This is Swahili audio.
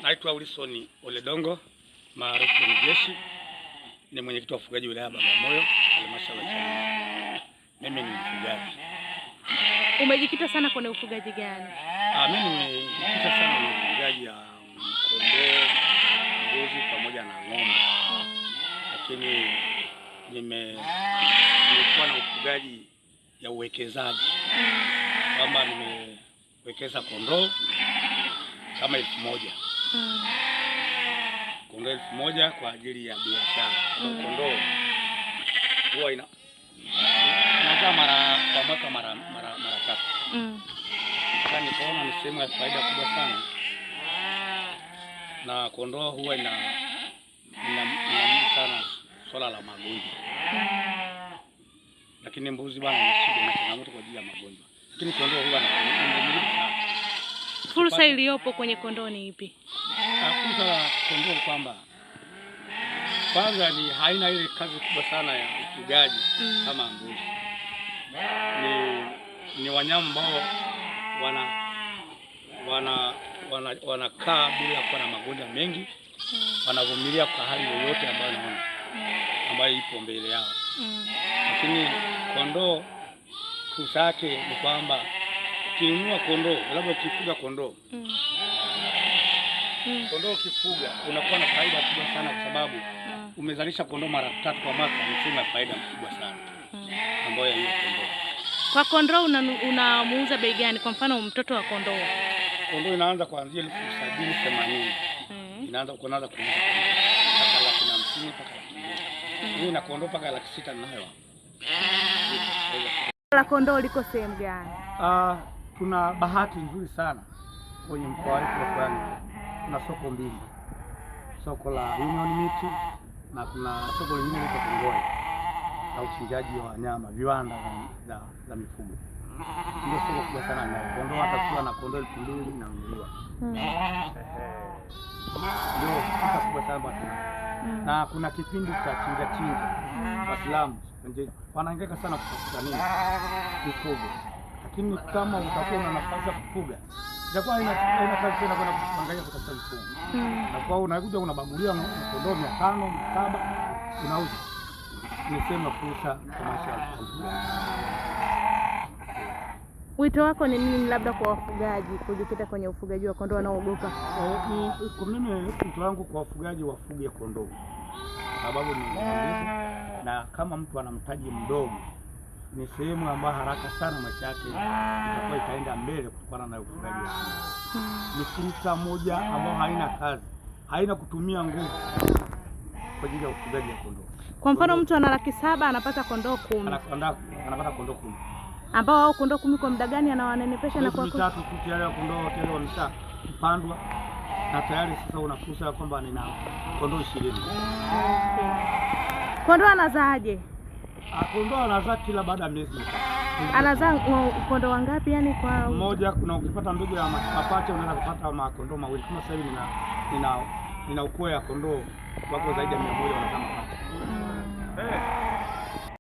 Naitwa Wilson Oledongo maarufu ni Jeshi, ni mwenyekiti wa ufugaji wilaya Bagamoyo, halmashauri ya Chalinze. Mimi ni mfugaji. Umejikita sana kwenye ufugaji gani? Mimi nimejikita sana kwenye ufugaji ya kondoo, mbuzi pamoja na ng'ombe. Lakini nimekuwa na ufugaji ya uwekezaji. Kama nimewekeza kondoo kama 1000. Kondoo 1000 kwa ajili ya biashara. Kondoo huwa inazaa kwa mwaka mara 3. Sasa nikaona ni sehemu ya faida kubwa sana. Na kondoo huwa ina sana swala la magonjwa. Lakini mbuzi bwana ni shida na changamoto kwa ajili ya magonjwa. Lakini kondoo huwa inamiliki sana. Fursa iliyopo kwenye kondoo ni ipi? Fursa ya kondoo kwamba kwanza ni haina ile kazi kubwa sana ya ufugaji kama mbuzi. Ni wanyama ambao wanakaa bila kuwa na magonjwa mengi. Wanavumilia kwa hali yoyote ambayo ipo mbele yao. Lakini kondoo fursa yake ni kwamba ukinunua kondoo, labda ukifuga kondoo. Kondoo ukifuga unakuwa na faida kubwa sana kwa sababu umezalisha kondoo mara 3 kwa mwaka, ni sema faida kubwa sana ambayo hiyo kondoo. Kwa kondoo unamuuza bei gani? Kwa mfano mtoto wa kondoo. Kondoo inaanza kuanzia 70-80. Inaanza kuuza mpaka 50 mpaka 100. Mimi na kondoo mpaka 600 nayo. La kondoo liko sehemu gani? Tuna bahati nzuri sana kwenye mkoa wetu wa Pwani. Kuna soko mbili. Soko la Union Meat na kuna soko lingine liko Kongoni la uchinjaji wa nyama, viwanda za mifugo. Ndio soko kubwa sana na kondoo, hata kuwa na kondoo 2000 inanunuliwa. Ndio soko kubwa sana bwana. Na kuna kipindi cha chinja Waislamu wanahangaika sana kufuga mifugo. Lakini kama utakuwa na nafasi ya kufuga, itakuwa ina kazi tena kwenda kuangalia kutafuta mifugo. Na kwa hiyo unakuja unabagulia kondoo 500, 700 unauza. Ni sema fursa kwa maisha ya ufugaji. Wito wako ni nini labda kwa wafugaji kujikita kwenye ufugaji wa kondoo wanaoogopa? Kwa mimi wito wangu kwa wafugaji wafuge kondoo. Sababu ni na kama mtu ana mtaji mdogo, ni sehemu ambayo haraka sana maisha yake itakuwa itaenda mbele kutokana na ufugaji wa kondoo. Ni fursa moja ambayo haina kazi, haina kutumia nguvu kwa ajili ya ufugaji wa kondoo. Kwa mfano mtu ana 700 anapata kondoo 10. Anapata kondoo 10. Ambao hao kondoo 10 kwa muda gani anawanenepesha na kwa tatu tu tayari kondoo tayari wameshapandwa na tayari sasa una fursa kwamba nina kondoo 20. Kondoo anazaaje? Kondoo anazaa kila baada ya miezi mitatu. Anazaa kondoo wangapi yani kwa mmoja? Kuna ukipata mbegu ya mapacha unaweza kupata makondoo mawili. Kama sasa hivi nina ukoo ya kondoo wako zaidi ya 100 wanazaa mapacha.